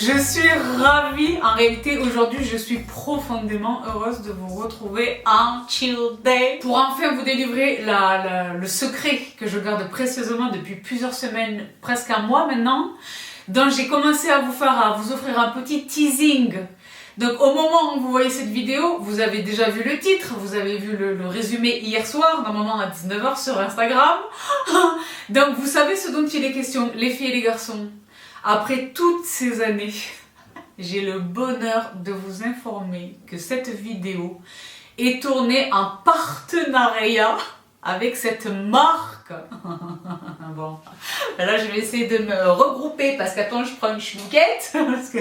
Je suis ravie, en réalité aujourd'hui je suis profondément heureuse de vous retrouver un chill day pour enfin vous délivrer le secret que je garde précieusement depuis plusieurs semaines, presque un mois maintenant. Donc j'ai commencé à vous offrir un petit teasing. Donc au moment où vous voyez cette vidéo, vous avez déjà vu le titre, vous avez vu le résumé hier soir, normalement à 19 h sur Instagram. Donc vous savez ce dont il est question, les filles et les garçons. Après toutes ces années, j'ai le bonheur de vous informer que cette vidéo est tournée en partenariat avec cette marque. Bon, là je vais essayer de me regrouper parce qu'attends, je prends une chouquette. Parce que...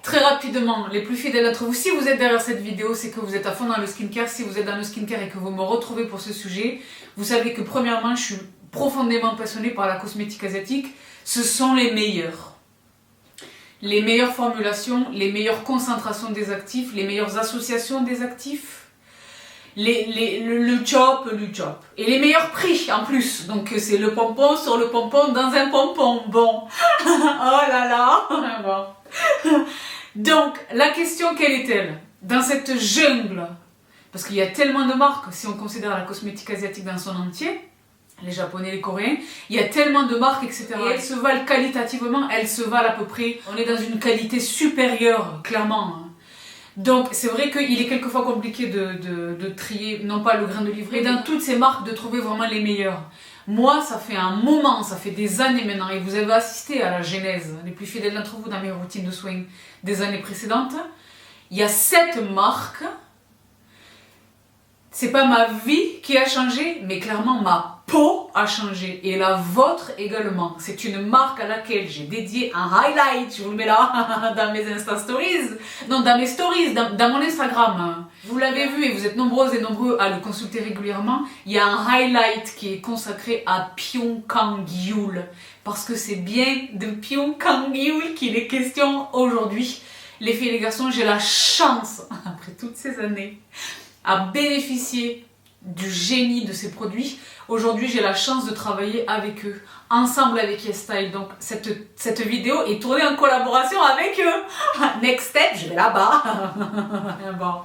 Très rapidement, les plus fidèles d'entre vous, si vous êtes derrière cette vidéo, c'est que vous êtes à fond dans le skincare. Si vous êtes dans le skincare et que vous me retrouvez pour ce sujet, vous savez que premièrement, je suis profondément passionnée par la cosmétique asiatique. Ce sont les meilleurs. Les meilleures formulations, les meilleures concentrations des actifs, les meilleures associations des actifs, le chop. Et les meilleurs prix en plus. Donc c'est le pompon sur le pompon dans un pompon. Bon. Oh là là. Bon. Donc la question, quelle est-elle? Dans cette jungle, parce qu'il y a tellement de marques, si on considère la cosmétique asiatique dans son entier, les japonais, les coréens, il y a tellement de marques, etc. Et elles se valent qualitativement, elles se valent à peu près. On est dans une qualité supérieure, clairement. Donc c'est vrai qu'il est quelquefois compliqué de trier, non pas le grain de livret, dans toutes ces marques de trouver vraiment les meilleurs. Moi, ça fait un moment, ça fait des années maintenant, et vous avez assisté à la genèse, les plus fidèles d'entre vous, dans mes routines de soins des années précédentes. Il y a cette marque, c'est pas ma vie qui a changé, mais clairement ma peau a changé, et la vôtre également. C'est une marque à laquelle j'ai dédié un highlight, je vous le mets là, dans mes Insta Stories, non, dans mes stories, dans mon Instagram. Vous l'avez vu et vous êtes nombreuses et nombreux à le consulter régulièrement. Il y a un highlight qui est consacré à Pyongyul, parce que c'est bien de Pyongyul qu'il est question aujourd'hui. Les filles et les garçons, j'ai la chance, après toutes ces années, à bénéficier du génie de ces produits. Aujourd'hui, j'ai la chance de travailler avec eux, ensemble avec YesStyle. Donc, cette vidéo est tournée en collaboration avec eux. Next step, je vais là-bas. Bon.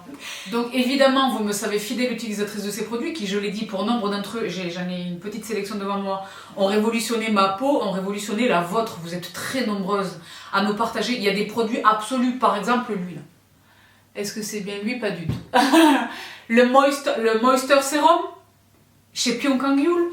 Donc, évidemment, vous me savez fidèle utilisatrice de ces produits qui, je l'ai dit, pour nombre d'entre eux, j'en ai une petite sélection devant moi, ont révolutionné ma peau, ont révolutionné la vôtre. Vous êtes très nombreuses à me partager. Il y a des produits absolus, par exemple l'huile. Est-ce que c'est bien lui? Pas du tout. le Moisture Serum chez Pyongyul,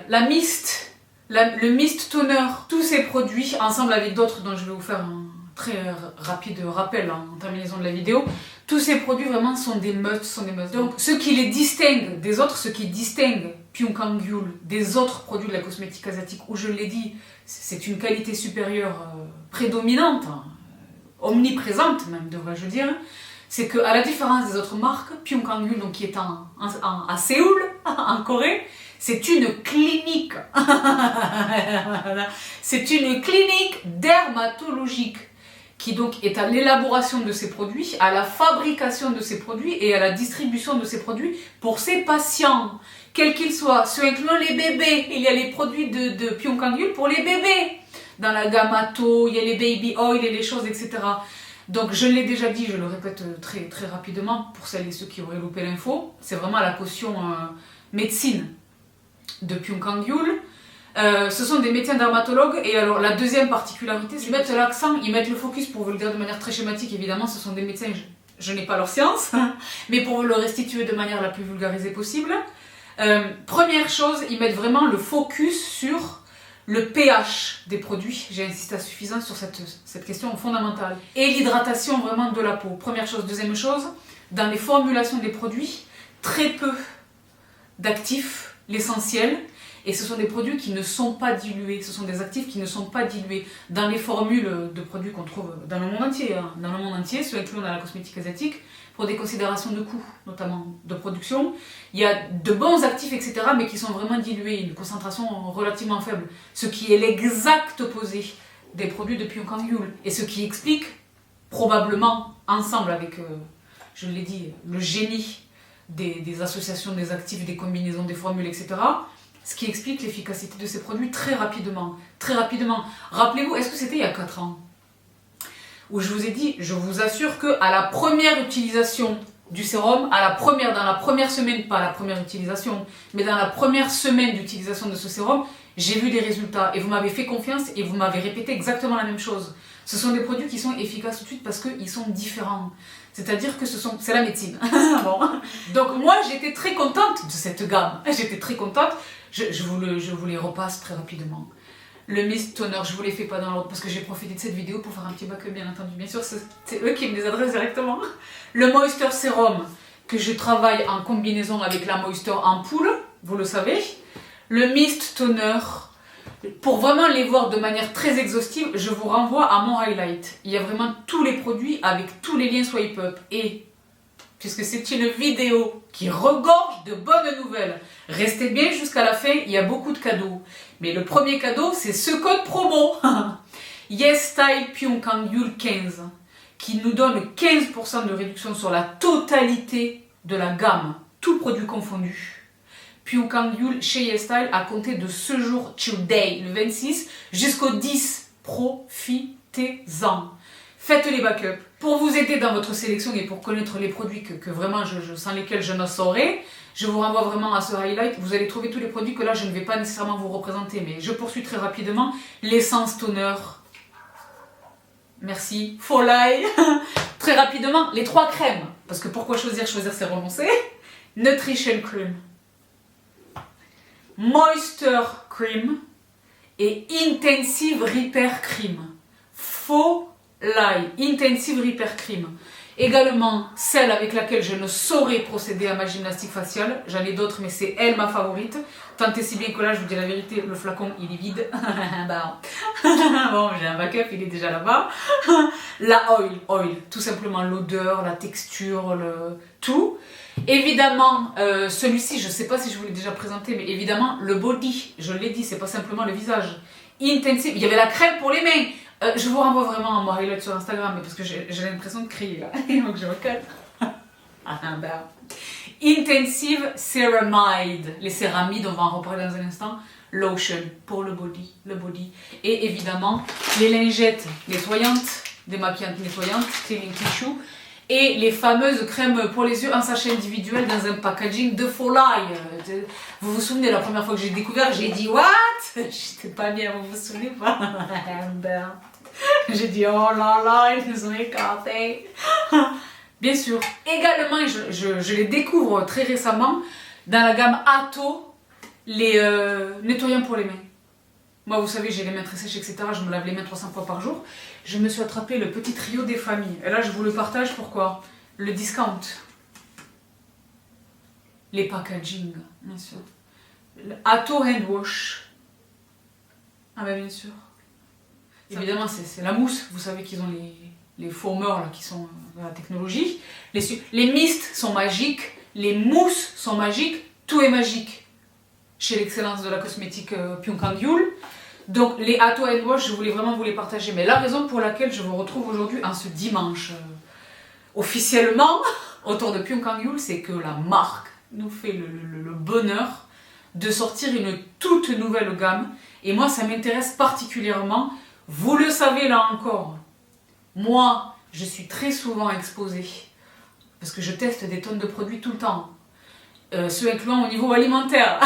la Mist, le Mist Toner, tous ces produits ensemble avec d'autres dont je vais vous faire un très rapide rappel en terminaison de la vidéo. Tous ces produits vraiment sont des musts, Donc ce qui les distingue des autres, ce qui distingue Pyongyul des autres produits de la cosmétique asiatique, où je l'ai dit, c'est une qualité supérieure prédominante, omniprésente même devrais-je dire, c'est qu'à la différence des autres marques, Pyongyul, donc qui est à Séoul, en Corée, c'est une clinique. C'est une clinique dermatologique qui donc est à l'élaboration de ces produits, à la fabrication de ces produits et à la distribution de ces produits pour ses patients, quels qu'ils soient, ceux incluant les bébés. Il y a les produits de Pyongyul pour les bébés. Dans la gamme Ato, il y a les baby oil et les choses, etc. Donc je l'ai déjà dit, je le répète très, très rapidement pour celles et ceux qui auraient loupé l'info, c'est vraiment la caution médecine de Pyongyul. Ce sont des médecins dermatologues, et alors la deuxième particularité, c'est qu'ils mettent l'accent, ils mettent le focus, pour vous le dire de manière très schématique évidemment, ce sont des médecins, je n'ai pas leur science, mais pour vous le restituer de manière la plus vulgarisée possible. Première chose, ils mettent vraiment le focus sur le pH des produits, j'ai insisté à suffisance sur cette question fondamentale. Et l'hydratation vraiment de la peau. Première chose. Deuxième chose, dans les formulations des produits, très peu d'actifs, l'essentiel, et ce sont des produits qui ne sont pas dilués, ce sont des actifs qui ne sont pas dilués. Dans les formules de produits qu'on trouve dans le monde entier, ceux inclus dans la cosmétique asiatique, pour des considérations de coût, notamment de production. Il y a de bons actifs, etc., mais qui sont vraiment dilués, une concentration relativement faible, ce qui est l'exact opposé des produits de Pyongyul, et ce qui explique probablement, ensemble avec, je l'ai dit, le génie des associations des actifs, des combinaisons, des formules, etc., ce qui explique l'efficacité de ces produits très rapidement. Très rapidement. Rappelez-vous, est-ce que c'était il y a 4 ans où je vous ai dit, je vous assure qu'à la première utilisation du sérum, dans la première semaine, pas la première utilisation, mais dans la première semaine d'utilisation de ce sérum, j'ai vu des résultats et vous m'avez fait confiance et vous m'avez répété exactement la même chose. Ce sont des produits qui sont efficaces tout de suite parce qu'ils sont différents. C'est-à-dire que c'est la médecine. Bon. Donc moi, j'étais très contente de cette gamme. J'étais très contente. Je vous les repasse très rapidement. Le Mist Toner, je vous les fais pas dans l'ordre parce que j'ai profité de cette vidéo pour faire un petit backup, bien entendu. Bien sûr, c'est eux qui me les adressent directement. Le Moisture Serum, que je travaille en combinaison avec la Moisture Ampoule, vous le savez. Le Mist Toner, pour vraiment les voir de manière très exhaustive, je vous renvoie à mon highlight. Il y a vraiment tous les produits avec tous les liens swipe up. Et puisque c'est une vidéo qui regorge de bonnes nouvelles, restez bien jusqu'à la fin, il y a beaucoup de cadeaux. Mais le premier cadeau, c'est ce code promo Yes Style Pyeongkang Yul 15 qui nous donne 15% de réduction sur la totalité de la gamme, tout produit confondu. Pyeongkang Yul chez Yes Style à compter de ce jour, today, le 26, jusqu'au 10. Profitez-en. Faites les backups. Pour vous aider dans votre sélection et pour connaître les produits que vraiment sans lesquels je ne saurais, je vous renvoie vraiment à ce highlight. Vous allez trouver tous les produits que là je ne vais pas nécessairement vous représenter, mais je poursuis très rapidement. L'essence toner. Merci. Folai. Très rapidement, les 3 crèmes. Parce que pourquoi choisir c'est renoncer. Nutrition Cream, Moisture Cream et Intensive Repair Cream. Folai. Intensive Repair Cream. Également, celle avec laquelle je ne saurais procéder à ma gymnastique faciale. J'en ai d'autres, mais c'est elle ma favorite. Tant et si bien que là, je vous dis la vérité, le flacon, il est vide. Bon, j'ai un backup, il est déjà là-bas. La oil. Tout simplement l'odeur, la texture, tout. Évidemment, celui-ci, je ne sais pas si je vous l'ai déjà présenté, mais évidemment, le body. Je l'ai dit, c'est pas simplement le visage. Intensive. Il y avait la crème pour les mains. Je vous renvoie vraiment à mon highlight sur Instagram parce que j'ai l'impression de crier là. Donc je recale. Intensive Ceramide. Les céramides, on va en reparler dans un instant. Lotion pour le body. Et évidemment, les lingettes nettoyantes, démaquillantes nettoyantes, cleaning tissue. Et les fameuses crèmes pour les yeux en sachet individuel dans un packaging de Folai. Vous vous souvenez, la première fois que j'ai découvert, j'ai dit « What ?» J'étais pas bien, vous vous souvenez pas? J'ai dit « Oh là là, ils nous ont écartés !» Bien sûr. Également, je les découvre très récemment dans la gamme Ato, les nettoyants pour les mains. Moi, vous savez, j'ai les mains très sèches, etc. Je me lave les mains 300 fois par jour. Je me suis attrapé le petit trio des familles. Et là, je vous le partage. Pourquoi? Le discount. Les packaging, bien sûr. Ato Hand Wash. Ah ben bien sûr. Évidemment, c'est la mousse. Vous savez qu'ils ont les foamers là, qui sont de la technologie. Les mists sont magiques. Les mousses sont magiques. Tout est magique chez l'excellence de la cosmétique Pyeongkang Yul. Donc les Ato Hand Wash, je voulais vraiment vous les partager. Mais la raison pour laquelle je vous retrouve aujourd'hui en ce dimanche officiellement autour de Pyeongkang Yul, c'est que la marque nous fait le bonheur de sortir une toute nouvelle gamme. Et moi, ça m'intéresse particulièrement. Vous le savez là encore. Moi, je suis très souvent exposée parce que je teste des tonnes de produits tout le temps. Ceux incluant au niveau alimentaire.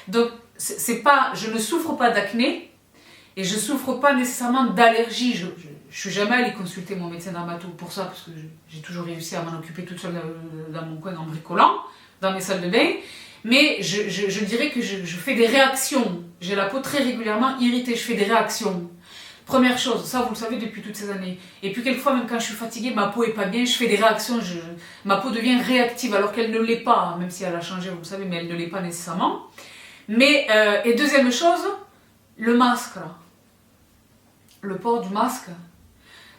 Donc, je ne souffre pas d'acné et je ne souffre pas nécessairement d'allergie. Je ne suis jamais allée consulter mon médecin dermato pour ça, parce que j'ai toujours réussi à m'en occuper toute seule dans mon coin en bricolant, dans mes salles de bain. Mais je dirais que je fais des réactions. J'ai la peau très régulièrement irritée, je fais des réactions. Première chose, ça vous le savez depuis toutes ces années. Et puis quelquefois, même quand je suis fatiguée, ma peau est pas bien, je fais des réactions, ma peau devient réactive alors qu'elle ne l'est pas, même si elle a changé, vous le savez, mais elle ne l'est pas nécessairement. Mais, et deuxième chose, le masque là. Le port du masque.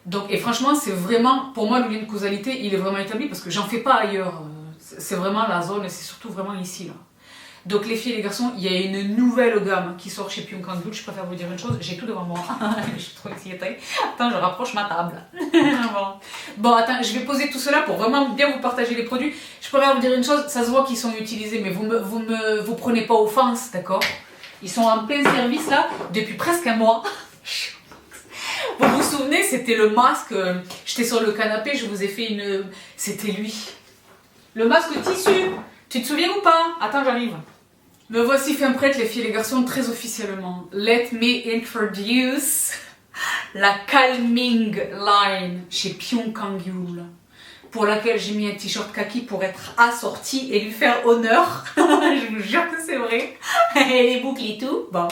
Donc, et franchement, c'est vraiment, pour moi, le lien de causalité, il est vraiment établi parce que j'en fais pas ailleurs. C'est vraiment la zone et c'est surtout vraiment ici là. Donc les filles et les garçons, il y a une nouvelle gamme qui sort chez Pyeongkang Yul. Je préfère vous dire une chose, j'ai tout devant moi. Je suis trop excitée. Attends, je rapproche ma table. Bon, attends, je vais poser tout cela pour vraiment bien vous partager les produits. Je préfère vous dire une chose, ça se voit qu'ils sont utilisés, mais vous prenez pas offense, d'accord? Ils sont en plein service là depuis presque un mois. Vous vous souvenez, c'était le masque, j'étais sur le canapé, je vous ai fait une... C'était lui. Le masque tissu. Tu te souviens ou pas? Attends, j'arrive. Me voici fin prête les filles et les garçons, très officiellement. Let me introduce la Calming Line chez Pyong Kang Yul, pour laquelle j'ai mis un t-shirt kaki pour être assortie et lui faire honneur. Je vous jure que c'est vrai. Et les boucles et tout. Bon.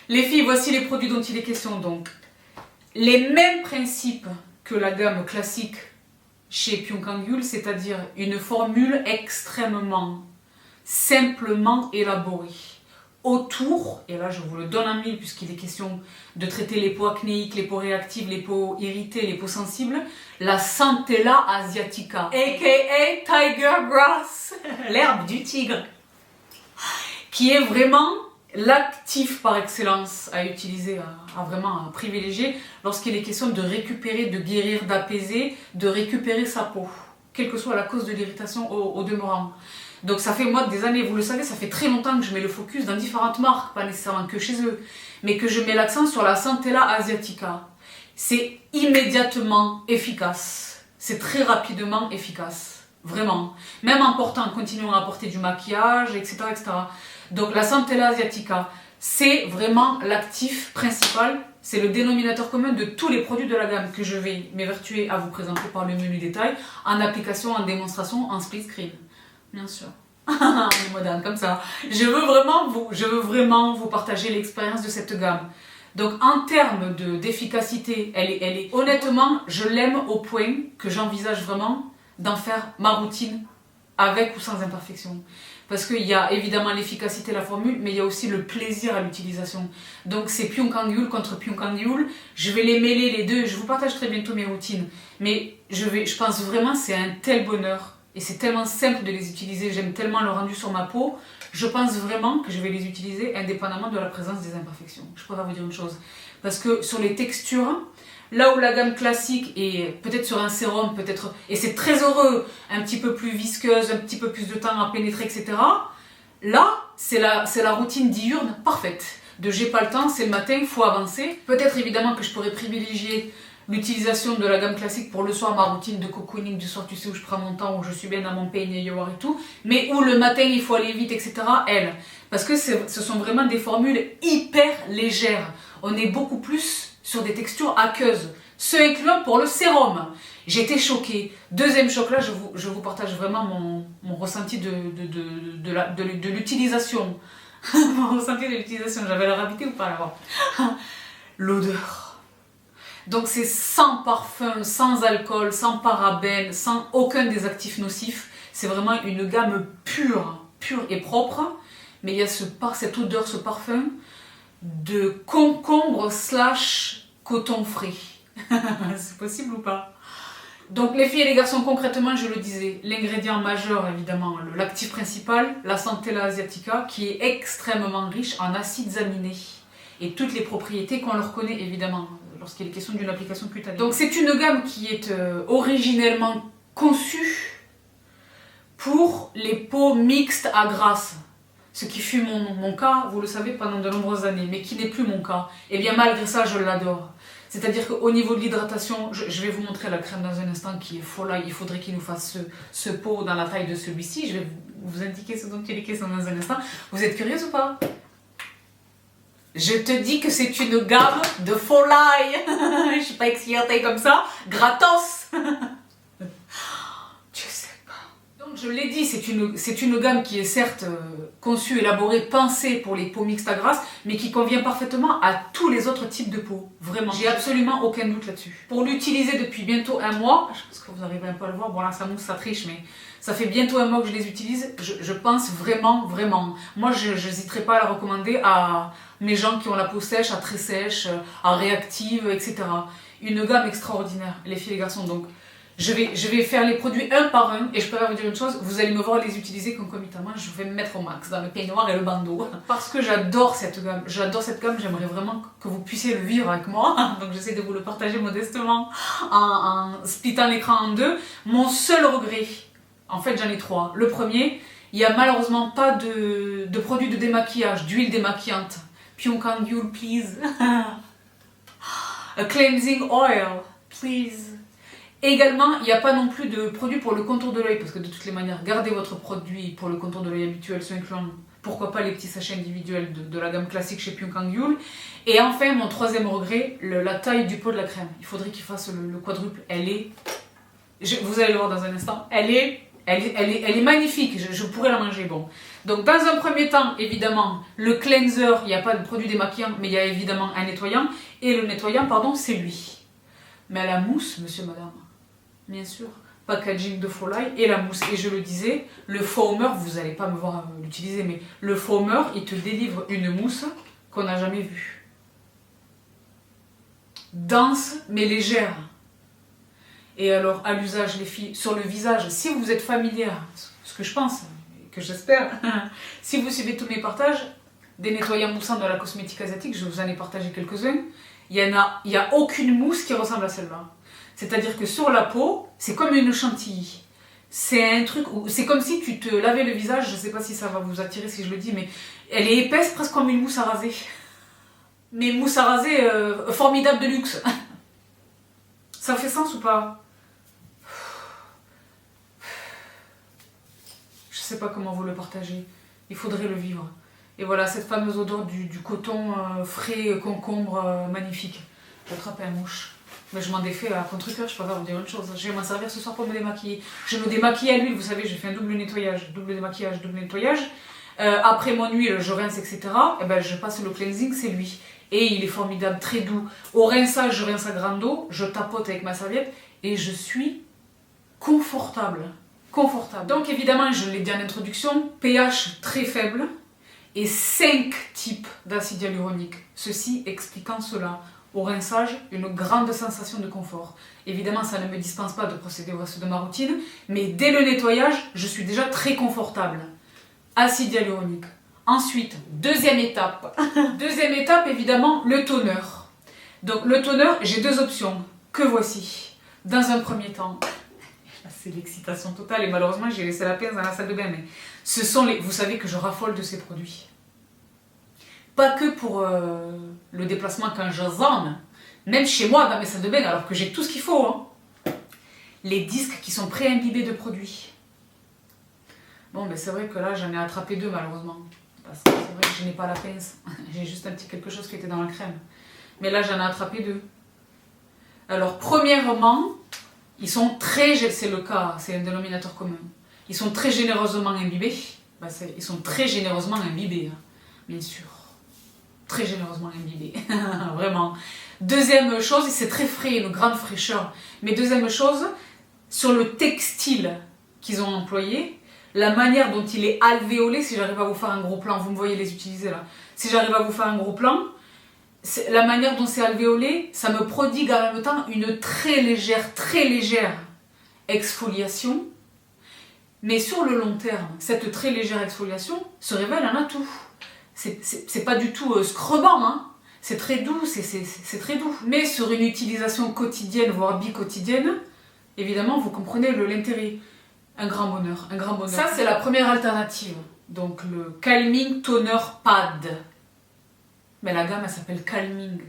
Les filles, voici les produits dont il est question donc. Les mêmes principes que la gamme classique chez Pyong Kang Yul, c'est-à-dire une formule extrêmement simplement élaborée. Autour, et là je vous le donne en mille puisqu'il est question de traiter les peaux acnéiques, les peaux réactives, les peaux irritées, les peaux sensibles, la Centella asiatica, aka Tiger Grass, l'herbe du tigre, qui est vraiment l'actif par excellence à utiliser, à vraiment privilégier lorsqu'il est question de récupérer, de guérir, d'apaiser, de récupérer sa peau, quelle que soit la cause de l'irritation au demeurant. Donc ça fait moi des années, vous le savez, ça fait très longtemps que je mets le focus dans différentes marques, pas nécessairement que chez eux, mais que je mets l'accent sur la Centella asiatica. C'est immédiatement efficace, c'est très rapidement efficace, vraiment. Même en portant, continuons à porter du maquillage, etc. etc. Donc la Centella asiatica, c'est vraiment l'actif principal, c'est le dénominateur commun de tous les produits de la gamme que je vais m'évertuer à vous présenter par le menu détail, en application, en démonstration, en split screen. Bien sûr. On est moderne comme ça. Je veux vraiment vous partager l'expérience de cette gamme. Donc en termes d'efficacité, elle est honnêtement, je l'aime au point que j'envisage vraiment d'en faire ma routine avec ou sans imperfection. Parce qu'il y a évidemment l'efficacité de la formule, mais il y a aussi le plaisir à l'utilisation. Donc c'est Pyong Kang Yul contre Pyong Kang Yul. Je vais les mêler les deux, je vous partage très bientôt mes routines. Mais je pense vraiment que c'est un tel bonheur. Et c'est tellement simple de les utiliser, j'aime tellement le rendu sur ma peau, je pense vraiment que je vais les utiliser indépendamment de la présence des imperfections. Je pourrais vous dire une chose, parce que sur les textures, là où la gamme classique est peut-être sur un sérum, peut-être, et c'est très heureux, un petit peu plus visqueuse, un petit peu plus de temps à pénétrer, etc. Là, c'est la routine diurne parfaite. De j'ai pas le temps, c'est le matin, il faut avancer. Peut-être évidemment que je pourrais privilégier l'utilisation de la gamme classique pour le soir, ma routine de cocooning du soir, tu sais, où je prends mon temps, où je suis bien dans mon peigné yoar et tout, mais où le matin il faut aller vite, etc. Elle, parce que ce sont vraiment des formules hyper légères. On est beaucoup plus sur des textures aqueuses, ce incluant pour le sérum. J'étais choquée. Deuxième choc là, je vous partage vraiment mon ressenti de l'utilisation. Mon ressenti de l'utilisation, j'avais l'air habité ou pas là-bas. L'odeur. Donc c'est sans parfum, sans alcool, sans parabènes, sans aucun des actifs nocifs. C'est vraiment une gamme pure et propre. Mais il y a cette odeur, ce parfum de concombre / coton frais. C'est possible ou pas? Donc les filles et les garçons, concrètement, je le disais, l'ingrédient majeur évidemment, l'actif principal, la Centella asiatica, qui est extrêmement riche en acides aminés. Et toutes les propriétés qu'on leur connaît évidemment lorsqu'il est question d'une application cutanée. Donc c'est une gamme qui est originellement conçue pour les peaux mixtes à grasse. Ce qui fut mon cas, vous le savez, pendant de nombreuses années, mais qui n'est plus mon cas. Et bien malgré ça, je l'adore. C'est-à-dire qu'au niveau de l'hydratation, je vais vous montrer la crème dans un instant qui est folle. Il faudrait qu'il nous fasse ce pot dans la taille de celui-ci. Je vais vous indiquer ce dont il est question dans un instant. Vous êtes curieuse ou pas? Je te dis que c'est une gamme de folie. Je suis pas excitée comme ça. Gratos. Tu sais pas. Donc je l'ai dit, c'est une gamme qui est certes conçue, élaborée, pensée pour les peaux mixtes à grasse, mais qui convient parfaitement à tous les autres types de peaux. Vraiment, j'ai absolument aucun doute là-dessus. Pour l'utiliser depuis bientôt un mois, je pense que vous arrivez un peu à le voir, bon là ça mousse, ça triche, mais ça fait bientôt un mois que je les utilise, je pense vraiment. Moi je n'hésiterai pas à la recommander à mes gens qui ont la peau sèche, à très sèche, à réactive, etc. Une gamme extraordinaire, les filles et les garçons. Donc je vais faire les produits un par un et je peux vous dire une chose, vous allez me voir les utiliser concomitamment, je vais me mettre au max dans le peignoir et le bandeau. Parce que j'adore cette gamme, j'aimerais vraiment que vous puissiez le vivre avec moi. Donc j'essaie de vous le partager modestement en splittant l'écran en deux. Mon seul regret, en fait j'en ai trois. Le premier, Il n'y a malheureusement pas de produits de démaquillage, d'huile démaquillante. Pyongyang Yul, please. A cleansing oil, please. Également, il n'y a pas non plus de produit pour le contour de l'œil, parce que de toutes les manières, gardez votre produit pour le contour de l'œil habituel, ce incluant, pourquoi pas les petits sachets individuels de la gamme classique chez Pyongyang Yul. Et enfin, mon troisième regret, la taille du pot de la crème. Il faudrait qu'il fasse le quadruple. Elle est, vous allez le voir dans un instant, elle est magnifique, je pourrais la manger, bon. Donc dans un premier temps, évidemment, le cleanser, il n'y a pas de produit démaquillant, mais il y a évidemment un nettoyant. Et le nettoyant, pardon, c'est lui. Mais la mousse, monsieur, madame, bien sûr, packaging de Folai et la mousse. Et je le disais, le foamer, vous n'allez pas me voir l'utiliser, mais le foamer, il te délivre une mousse qu'on n'a jamais vue. Dense, mais légère. Et alors, à l'usage, les filles, sur le visage, si vous êtes familière, ce que je pense, que j'espère, si vous suivez tous mes partages, des nettoyants moussants de la cosmétique asiatique, je vous en ai partagé quelques-uns, il y a aucune mousse qui ressemble à celle-là. C'est-à-dire que sur la peau, c'est comme une chantilly. C'est un truc, c'est comme si tu te lavais le visage, je ne sais pas si ça va vous attirer si je le dis, mais elle est épaisse, presque comme une mousse à raser. Mais mousse à raser formidable de luxe. Ça fait sens ou pas? Je sais pas comment vous le partagez. Il faudrait le vivre. Et voilà, cette fameuse odeur du coton frais, concombre, magnifique. J'attrape un mouche. Mais je m'en défais à contre-cœur, je préfère vous dire une chose. Je vais m'en servir ce soir pour me démaquiller. Je me démaquille à l'huile, vous savez, j'ai fait un double nettoyage, double démaquillage, double nettoyage. Après mon huile, je rince, etc. Et ben, je passe le cleansing, c'est lui. Et il est formidable, très doux. Au rinçage, je rince à grande eau, je tapote avec ma serviette et je suis confortable. Confortable. Donc évidemment, je l'ai dit en introduction, pH très faible et 5 types d'acide hyaluronique. Ceci expliquant cela. Au rinçage, une grande sensation de confort. Évidemment, ça ne me dispense pas de procéder au reste de ma routine, mais dès le nettoyage, je suis déjà très confortable. Acide hyaluronique. Ensuite, deuxième étape. Deuxième étape, évidemment, le toner. Donc le toner, j'ai deux options, que voici. Dans un premier temps, c'est l'excitation totale et malheureusement j'ai laissé la pince dans la salle de bain, mais ce sont les... Vous savez que je raffole de ces produits. Pas que pour le déplacement quand je zone, même chez moi dans mes salles de bain, alors que j'ai tout ce qu'il faut. Hein. Les disques qui sont pré-imbibés de produits. Bon, mais c'est vrai que là j'en ai attrapé deux malheureusement. Parce que c'est vrai que je n'ai pas la pince. J'ai juste un petit quelque chose qui était dans la crème. Mais là j'en ai attrapé deux. Alors premièrement, ils sont très, c'est le cas, c'est un dénominateur commun. Ils sont très généreusement imbibés. Ben, ils sont très généreusement imbibés, hein, bien sûr. Très généreusement imbibés, vraiment. Deuxième chose, c'est très frais, une grande fraîcheur. Mais deuxième chose, sur le textile qu'ils ont employé, la manière dont il est alvéolé, si j'arrive à vous faire un gros plan, vous me voyez les utiliser là, si j'arrive à vous faire un gros plan, la manière dont c'est alvéolé, ça me prodigue en même temps une très légère exfoliation. Mais sur le long terme, cette très légère exfoliation se révèle un atout. C'est pas du tout scrubbant, hein. C'est très doux, c'est très doux. Mais sur une utilisation quotidienne, voire bi-quotidienne, évidemment, vous comprenez l'intérêt. Un grand bonheur, un grand bonheur. Ça, c'est la première alternative. Donc le Calming Toner Pad. Mais la gamme, elle s'appelle Calming.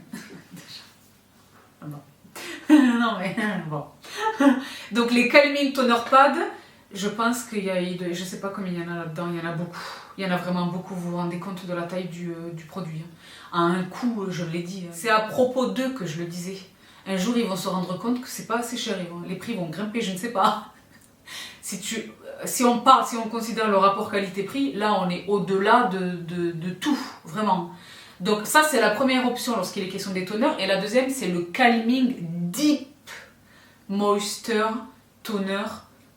Bon. Non, mais bon. Donc les Calming Toner Pad, je pense qu'il y a, je sais pas combien il y en a là-dedans, il y en a beaucoup. Il y en a vraiment beaucoup, vous vous rendez compte de la taille du produit. À un coup, je l'ai dit, c'est à propos d'eux que je le disais. Un jour, ils vont se rendre compte que c'est pas assez cher, les prix vont grimper, je ne sais pas. Si on considère le rapport qualité-prix, là on est au-delà de tout, vraiment. Donc ça c'est la première option lorsqu'il est question des toners. Et la deuxième c'est le Calming Deep Moisture Toner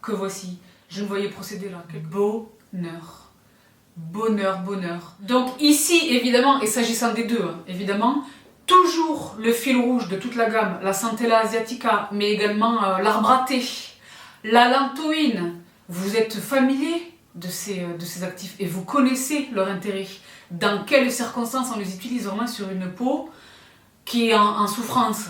que voici. Je me voyais procéder là. Bonheur. Bonheur, bonheur. Donc ici évidemment, et s'agissant des deux, hein, évidemment, toujours le fil rouge de toute la gamme, la Centella Asiatica, mais également l'Arbraté, la Lantoine. Vous êtes familier de ces actifs et vous connaissez leur intérêt. Dans quelles circonstances on les utilise vraiment sur une peau qui est en souffrance.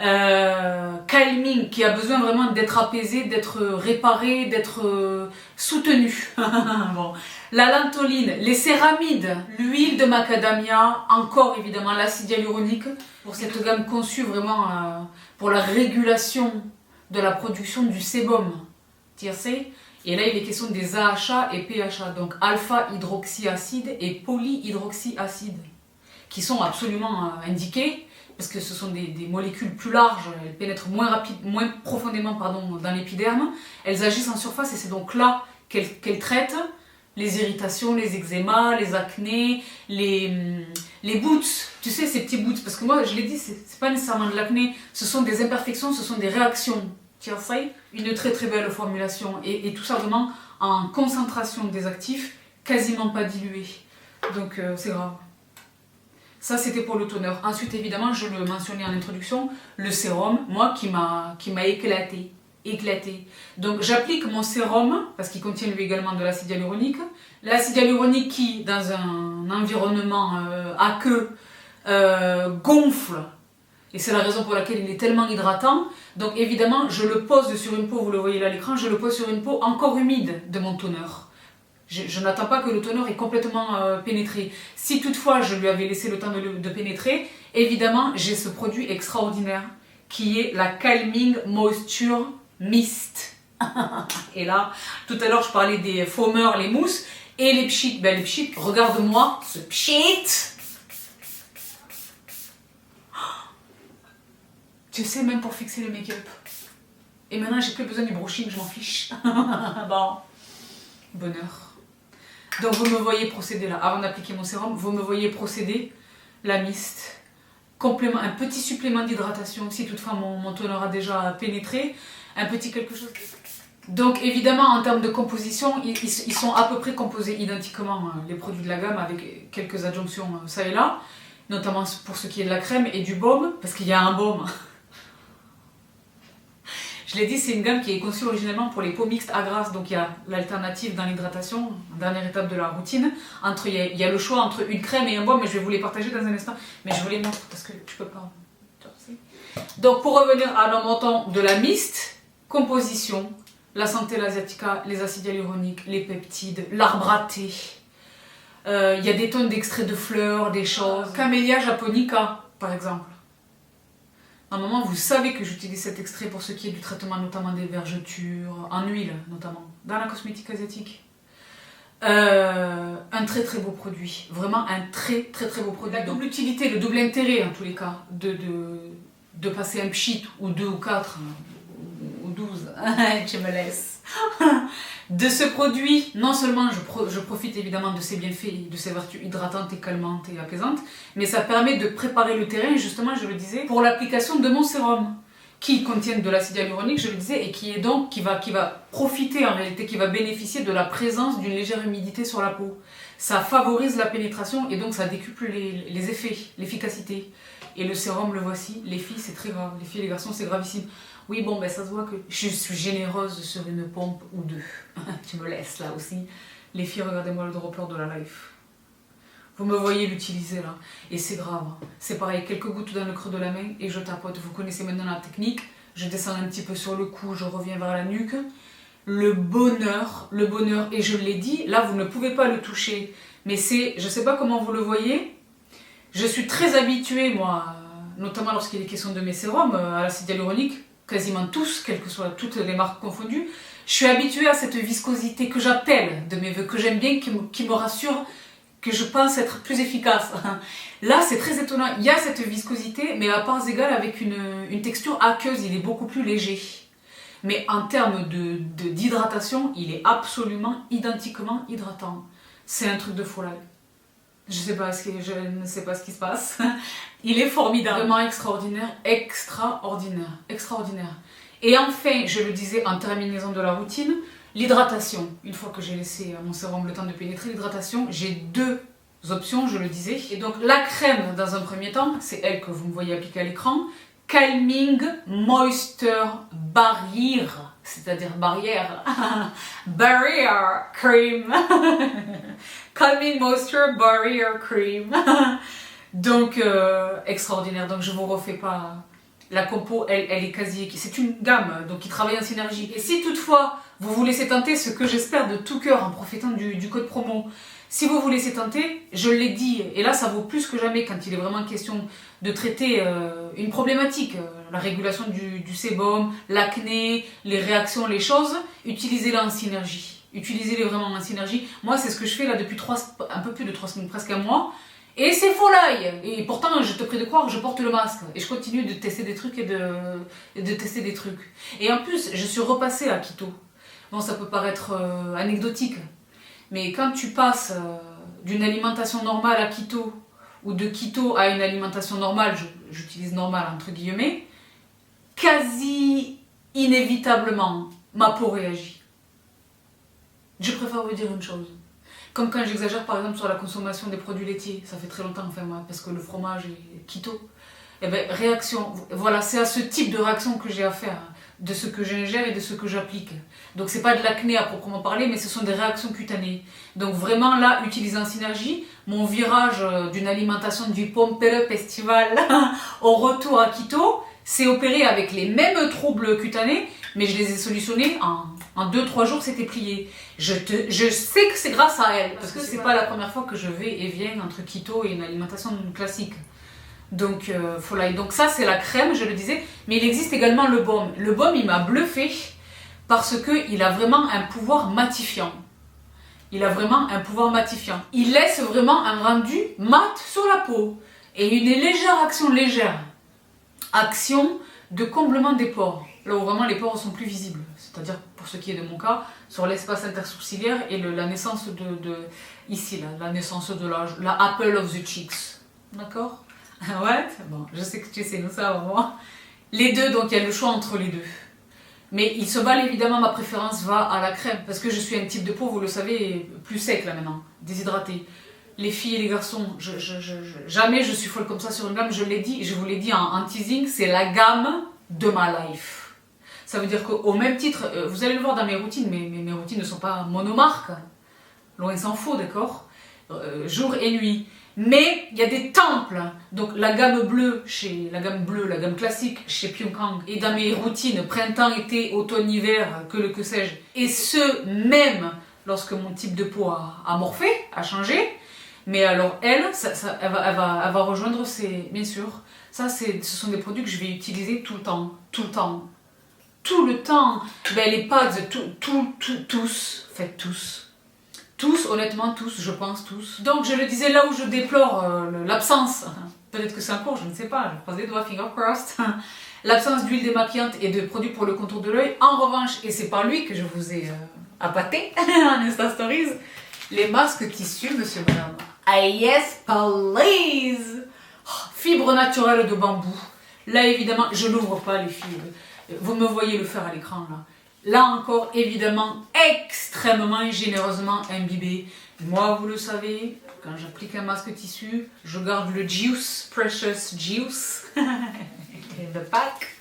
calming, qui a besoin vraiment d'être apaisé, d'être réparé, d'être soutenu. Bon. La lantoline, les céramides, l'huile de macadamia, encore évidemment l'acide hyaluronique, pour cette gamme conçue vraiment pour la régulation de la production du sébum tiercé. Et là il est question des AHA et PHA, donc alpha-hydroxyacide et polyhydroxyacide, qui sont absolument indiqués, parce que ce sont des molécules plus larges, elles pénètrent moins profondément dans l'épiderme, elles agissent en surface et c'est donc là qu'elles traitent les irritations, les eczémas, les acnés, les boots, tu sais ces petits boots, parce que moi je l'ai dit, c'est pas nécessairement de l'acné, ce sont des imperfections, ce sont des réactions. Une très très belle formulation et tout ça vraiment en concentration des actifs, quasiment pas dilué, donc c'est grave. Ça c'était pour le toner. Ensuite évidemment je le mentionnais en introduction, le sérum, moi qui m'a éclaté. Donc j'applique mon sérum parce qu'il contient lui également de l'acide hyaluronique. L'acide hyaluronique qui dans un environnement aqueux gonfle. Et c'est la raison pour laquelle il est tellement hydratant. Donc évidemment, je le pose sur une peau, vous le voyez là à l'écran, je le pose sur une peau encore humide de mon toner. Je n'attends pas que le toner ait complètement pénétré. Si toutefois je lui avais laissé le temps de pénétrer, évidemment j'ai ce produit extraordinaire qui est la Calming Moisture Mist. Et là, tout à l'heure je parlais des foamers, les mousses, et les pchits. Ben les pchits, regarde-moi ce pchit. Tu sais, même pour fixer le make-up. Et maintenant, j'ai plus besoin du brushing, je m'en fiche. Bon, bonheur. Donc, vous me voyez procéder là, avant d'appliquer mon sérum, vous me voyez procéder, la mist. Complément, un petit supplément d'hydratation, si toutefois mon toner a déjà pénétré. Un petit quelque chose. Donc, évidemment, en termes de composition, ils sont à peu près composés identiquement, les produits de la gamme, avec quelques adjonctions ça et là. Notamment pour ce qui est de la crème et du baume, parce qu'il y a un baume. Je l'ai dit, c'est une gamme qui est conçue originellement pour les peaux mixtes à grasse, donc il y a l'alternative dans l'hydratation, dernière étape de la routine. Il y a le choix entre une crème et un baume, mais je vais vous les partager dans un instant. Mais je vous les montre parce que je peux pas. Donc pour revenir à nos montants de la mist, composition, la Centella asiatica, les acides hyaluroniques, les peptides, l'arbre à thé. Il y a des tonnes d'extraits de fleurs, des choses. Camellia japonica, par exemple. Normalement, vous savez que j'utilise cet extrait pour ce qui est du traitement notamment des vergetures, en huile notamment, dans la cosmétique asiatique. Un très très beau produit, vraiment un très très très beau produit. La double utilité, le double intérêt en tous les cas, de passer un pchit ou 2 ou 4 ou 12, tu me laisses. De ce produit, non seulement je profite évidemment de ses bienfaits, de ses vertus hydratantes et calmantes et apaisantes, mais ça permet de préparer le terrain, justement, je le disais, pour l'application de mon sérum, qui contient de l'acide hyaluronique, je le disais, et qui est donc, qui va profiter en réalité, qui va bénéficier de la présence d'une légère humidité sur la peau. Ça favorise la pénétration et donc ça décuple les effets, l'efficacité. Et le sérum, le voici, les filles c'est très grave, les filles et les garçons c'est gravissime. Oui, bon, ben ça se voit que je suis généreuse sur une pompe ou deux. Tu me laisses là aussi. Les filles, regardez-moi le dropper de la Life. Vous me voyez l'utiliser là. Et c'est grave. C'est pareil, quelques gouttes dans le creux de la main et je tapote. Vous connaissez maintenant la technique. Je descends un petit peu sur le cou, je reviens vers la nuque. Le bonheur. Et je l'ai dit, là vous ne pouvez pas le toucher. Mais c'est, je sais pas comment vous le voyez. Je suis très habituée, moi, notamment lorsqu'il est question de mes sérums, à l'acide hyaluronique. Quasiment tous, quelles que soient toutes les marques confondues, je suis habituée à cette viscosité que j'appelle de mes voeux, que j'aime bien, qui me rassure, que je pense être plus efficace. Là, c'est très étonnant, il y a cette viscosité, mais à parts égales avec une texture aqueuse, il est beaucoup plus léger. Mais en termes d'hydratation, il est absolument identiquement hydratant. C'est un truc de folie. Je ne sais pas ce qui se passe. Il est formidable. Vraiment extraordinaire. Et enfin, je le disais en terminaison de la routine, l'hydratation. Une fois que j'ai laissé mon sérum le temps de pénétrer, l'hydratation, j'ai 2 options, je le disais. Et donc la crème, dans un premier temps, c'est elle que vous me voyez appliquer à l'écran. Calming Moisture Barrière, c'est-à-dire barrière. Barrier Cream. Calming Moisture Barrier Cream. Donc, extraordinaire. Donc, je ne vous refais pas La compo, elle est quasi... C'est une gamme, donc qui travaille en synergie. Et si toutefois, vous vous laissez tenter, ce que j'espère de tout cœur en profitant du code promo, si vous vous laissez tenter, je l'ai dit, et là ça vaut plus que jamais quand il est vraiment question de traiter une problématique, la régulation du sébum, l'acné, les réactions, les choses, utilisez-la en synergie. Utilisez-les vraiment en synergie. Moi, c'est ce que je fais là depuis un peu plus de 3 semaines, presque un mois. Et c'est folie. Et pourtant, je te prie de croire, je porte le masque. Et je continue de tester des trucs et de tester des trucs. Et en plus, je suis repassée à keto. Bon, ça peut paraître anecdotique. Mais quand tu passes d'une alimentation normale à keto, ou de keto à une alimentation normale, j'utilise normale entre guillemets, quasi inévitablement, ma peau réagit. Je préfère vous dire une chose. Comme quand j'exagère par exemple sur la consommation des produits laitiers, ça fait très longtemps, enfin moi, parce que le fromage est keto. Eh bien, réaction, voilà, c'est à ce type de réaction que j'ai affaire, de ce que j'ingère et de ce que j'applique. Donc c'est pas de l'acné à proprement parler, mais ce sont des réactions cutanées. Donc vraiment là, utilisé en synergie, mon virage d'une alimentation du Pompere Festival au retour à keto, s'est opéré avec les mêmes troubles cutanés, mais je les ai solutionnés en 2-3 jours, c'était plié. Je sais que c'est grâce à elle, parce que c'est pas la première fois que je vais et viens entre keto et une alimentation classique. Donc, donc ça, c'est la crème, je le disais, mais il existe également le baume. Le baume, il m'a bluffé parce qu'il a vraiment un pouvoir matifiant. Il a vraiment un pouvoir matifiant. Il laisse vraiment un rendu mat sur la peau et une action de comblement des pores. Là où vraiment les pores sont plus visibles. C'est-à-dire, pour ce qui est de mon cas, sur l'espace intersourcilière et la naissance ici, là, la naissance de la apple of the cheeks. D'accord? Ouais, bon, je sais que tu sais, nous ça, moi. Les deux, donc il y a le choix entre les deux. Mais il se valent évidemment, ma préférence va à la crème, parce que je suis un type de peau, vous le savez, plus sec là maintenant, déshydraté. Les filles et les garçons, jamais je suis folle comme ça sur une gamme, je l'ai dit, je vous l'ai dit en teasing, c'est la gamme de ma life. Ça veut dire qu'au même titre, vous allez le voir dans mes routines, mais mes routines ne sont pas monomarques, loin s'en faut, d'accord, jour et nuit. Mais il y a des temples, donc la gamme bleue, la gamme classique chez Pyeongkang, et dans mes routines printemps, été, automne, hiver, que sais-je, et ce même lorsque mon type de peau a morphé, a changé. Mais alors elle va rejoindre bien sûr, ce sont des produits que je vais utiliser tout le temps. Ben, les pads, tous, faites tous. Tous, honnêtement, tous, je pense tous. Donc je le disais, là où je déplore l'absence, peut-être que c'est un cours, je ne sais pas, je croise les doigts, finger crossed, l'absence d'huile démaquillante et de produits pour le contour de l'œil. En revanche, et c'est par lui que je vous ai appâté en Insta Stories, les masques tissus, monsieur, madame. Ah yes, please! Fibre naturelle de bambou. Là, évidemment, je n'ouvre pas les fibres. Vous me voyez le faire à l'écran, là. Là encore, évidemment, extrêmement et généreusement imbibé. Moi, vous le savez, quand j'applique un masque tissu, je garde le juice, precious juice, in the pack.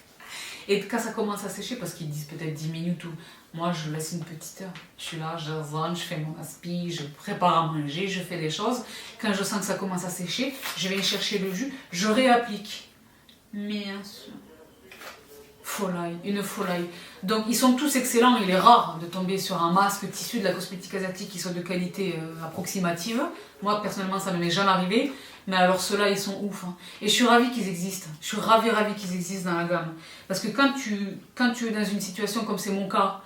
Et quand ça commence à sécher, parce qu'ils disent peut-être 10 minutes ou... Moi, je laisse une petite heure. Je suis là, je zone, je fais mon aspi, je prépare à manger, je fais des choses. Quand je sens que ça commence à sécher, je vais chercher le jus, je réapplique. Bien sûr. Une folie. Donc ils sont tous excellents, il est rare de tomber sur un masque tissu de la cosmétique asiatique qui soit de qualité approximative. Moi personnellement ça ne m'est jamais arrivé, mais alors ceux-là ils sont ouf. Hein. Et je suis ravie qu'ils existent, je suis ravie qu'ils existent dans la gamme. Parce que quand tu es dans une situation comme c'est mon cas,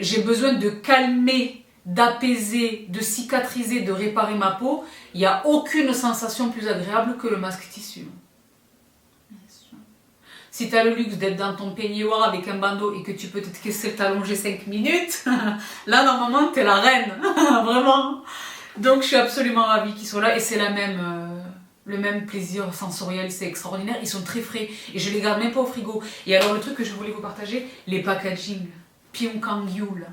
j'ai besoin de calmer, d'apaiser, de cicatriser, de réparer ma peau, il n'y a aucune sensation plus agréable que le masque tissu. Si tu as le luxe d'être dans ton peignoir avec un bandeau et que tu peux t'allonger 5 minutes, là normalement tu es la reine, vraiment. Donc je suis absolument ravie qu'ils soient là et c'est le même plaisir sensoriel, c'est extraordinaire. Ils sont très frais et je les garde même pas au frigo. Et alors le truc que je voulais vous partager, les packaging, Pyeongkang Yule,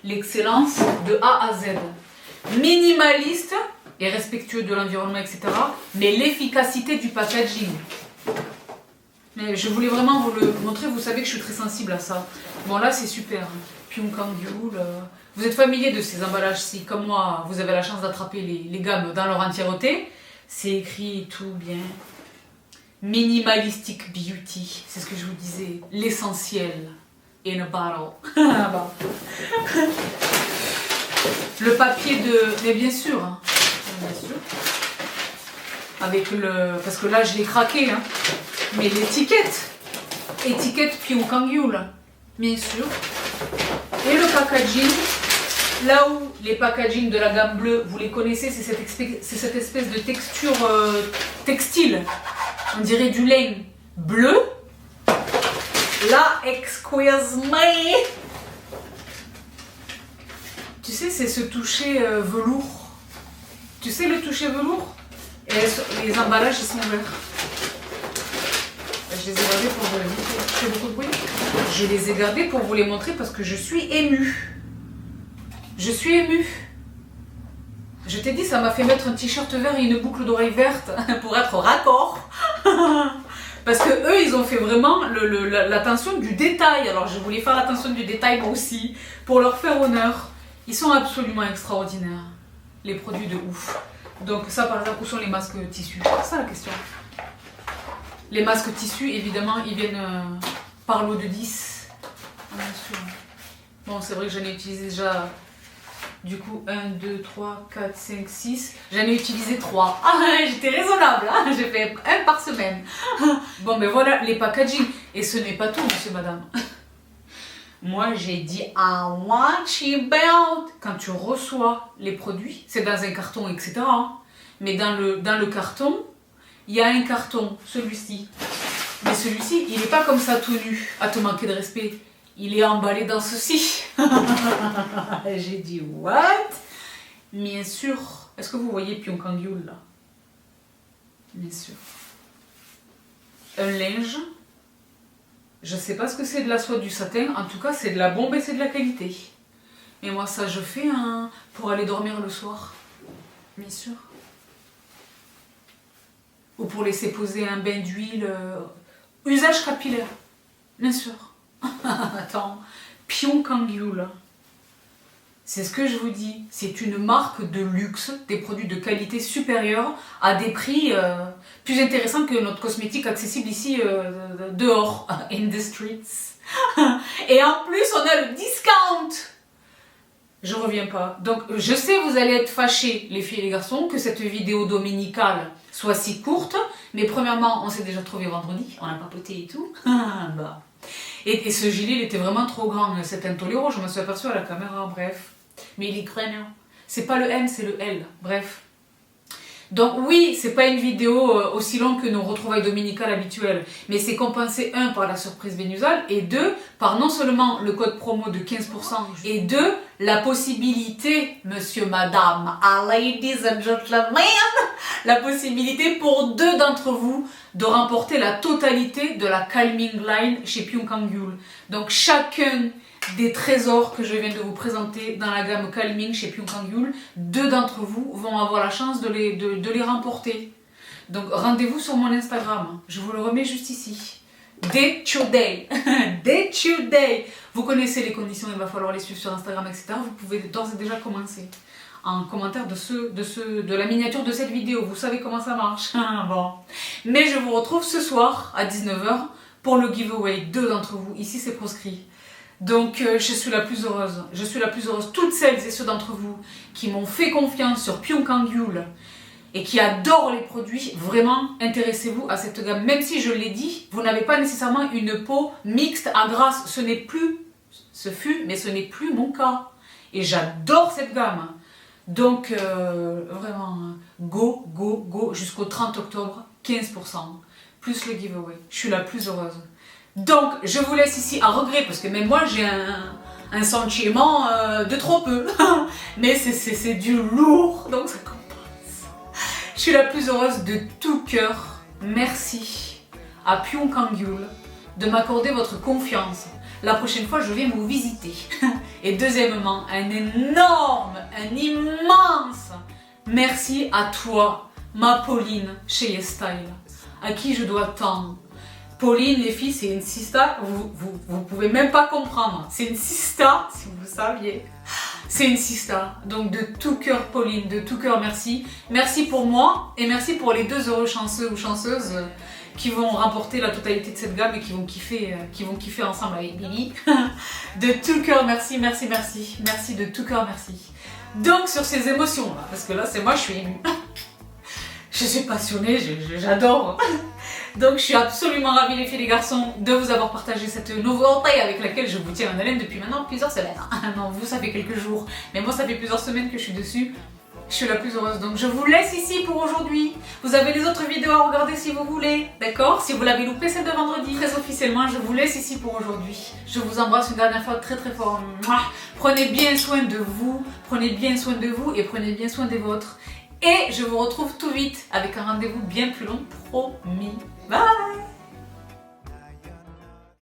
l'excellence de A à Z. Minimaliste et respectueux de l'environnement, etc. Mais l'efficacité du packaging. Mais je voulais vraiment vous le montrer, vous savez que je suis très sensible à ça. Bon là c'est super, Pyeongkang Yule. Vous êtes familier de ces emballages, si comme moi vous avez la chance d'attraper les gammes dans leur entièreté, c'est écrit tout bien. Minimalistic beauty, c'est ce que je vous disais. L'essentiel in a bottle. Bon. Le papier de... Mais bien sûr, hein. Bien sûr. Avec le... Parce que là, je l'ai craqué, hein. Mais l'étiquette. Étiquette Pyongyul, bien sûr. Et le packaging. Là où les packaging de la gamme bleue, vous les connaissez, c'est cette espèce de texture textile. On dirait du lin bleu. Là, excuse me. Tu sais, c'est ce toucher velours. Tu sais le toucher velours? Et les emballages, ils sont verts. Je les ai gardés pour vous les montrer. Je fais beaucoup de bruit. Je les ai gardés pour vous les montrer parce que je suis émue. Je suis émue. Je t'ai dit, ça m'a fait mettre un t-shirt vert et une boucle d'oreille verte pour être raccord. Parce que eux, ils ont fait vraiment l'attention du détail. Alors, je voulais faire l'attention du détail moi aussi, pour leur faire honneur. Ils sont absolument extraordinaires, les produits de ouf. Donc ça, par exemple, où sont les masques tissus? C'est ça la question. Les masques tissus, évidemment, ils viennent par lot de 10. Bien sûr. Bon, c'est vrai que j'en ai utilisé déjà... Du coup, 1, 2, 3, 4, 5, 6. J'en ai utilisé 3. Ah, j'étais raisonnable, hein. J'ai fait 1 par semaine. Bon, mais voilà les packaging. Et ce n'est pas tout, monsieur, madame. Moi, j'ai dit I want you belt. Quand tu reçois les produits, c'est dans un carton, etc. Hein. Mais dans le carton, il y a un carton, celui-ci. Mais celui-ci, il n'est pas comme ça tout nu, à te manquer de respect. Il est emballé dans ceci. J'ai dit, what? Bien sûr. Est-ce que vous voyez Pyongyul là? Bien sûr. Un linge. Je ne sais pas ce que c'est de la soie, du satin. En tout cas, c'est de la bombe et c'est de la qualité. Mais moi, ça, je fais pour aller dormir le soir. Bien sûr. Ou pour laisser poser un bain d'huile. Usage capillaire. Bien sûr. Attends, Pyongyul, c'est ce que je vous dis, c'est une marque de luxe, des produits de qualité supérieure à des prix plus intéressants que notre cosmétique accessible ici dehors, in the streets. Et en plus, on a le discount. Je reviens pas. Donc, je sais, vous allez être fâchés, les filles et les garçons, que cette vidéo dominicale soit si courte, mais premièrement, on s'est déjà trouvé vendredi, on a papoté et tout. Bah. Et ce gilet, il était vraiment trop grand, c'est intolérant, je me suis aperçue à la caméra, bref. Mais il est craignant. C'est pas le M, c'est le L, bref. Donc oui, c'est pas une vidéo aussi longue que nos retrouvailles dominicales habituelles, mais c'est compensé, 1, par la surprise vénusale, et 2, par non seulement le code promo de 15%, et 2, la possibilité, monsieur, madame, ladies and gentlemen, la possibilité pour 2 d'entre vous de remporter la totalité de la Calming Line chez Pyongyul. Donc chacun des trésors que je viens de vous présenter dans la gamme Calming chez Pyongyul, 2 d'entre vous vont avoir la chance de les remporter. Donc rendez-vous sur mon Instagram, je vous le remets juste ici. Day to day. Day to day. Vous connaissez les conditions, il va falloir les suivre sur Instagram, etc. Vous pouvez d'ores et déjà commencer. En commentaire de la miniature de cette vidéo. Vous savez comment ça marche. Bon. Mais je vous retrouve ce soir à 19 h pour le giveaway. 2 d'entre vous. Ici, c'est proscrit. Donc, je suis la plus heureuse. Je suis la plus heureuse. Toutes celles et ceux d'entre vous qui m'ont fait confiance sur Pyongyul et qui adorent les produits, vraiment, intéressez-vous à cette gamme. Même si je l'ai dit, vous n'avez pas nécessairement une peau mixte à grasse. Ce n'est plus, ce fut, mais ce n'est plus mon cas. Et j'adore cette gamme. Donc, vraiment, go, go, go, jusqu'au 30 octobre, 15%, plus le giveaway. Je suis la plus heureuse. Donc, je vous laisse ici à regret, parce que même moi, j'ai un sentiment de trop peu. Mais c'est du lourd, donc ça compense. Je suis la plus heureuse de tout cœur. Merci à Pyongyul de m'accorder votre confiance. La prochaine fois, je viens vous visiter. Et deuxièmement, un immense merci à toi, ma Pauline, chez YesStyle, à qui je dois tant. Pauline, les filles, c'est une sista, vous pouvez même pas comprendre. C'est une sista, si vous saviez. C'est une sista. Donc de tout cœur, Pauline, de tout cœur, merci. Merci pour moi et merci pour les 2 heureux chanceux ou chanceuses qui vont remporter la totalité de cette gamme et qui vont kiffer ensemble avec Billy. De tout cœur, merci, merci, merci. Merci de tout cœur, merci. Donc sur ces émotions là, parce que là c'est moi, je suis émue. Je suis passionnée, j'adore. Donc je suis absolument ravie les filles et les garçons de vous avoir partagé cette nouveauté avec laquelle je vous tiens en haleine depuis maintenant plusieurs semaines. Non, vous ça fait quelques jours, mais moi ça fait plusieurs semaines que je suis dessus. Je suis la plus heureuse, donc je vous laisse ici pour aujourd'hui. Vous avez les autres vidéos à regarder si vous voulez, d'accord? Si vous l'avez loupé celle de vendredi, très officiellement, je vous laisse ici pour aujourd'hui. Je vous embrasse une dernière fois très très fort. Prenez bien soin de vous, prenez bien soin de vous et prenez bien soin des vôtres. Et je vous retrouve tout vite avec un rendez-vous bien plus long, promis. Bye!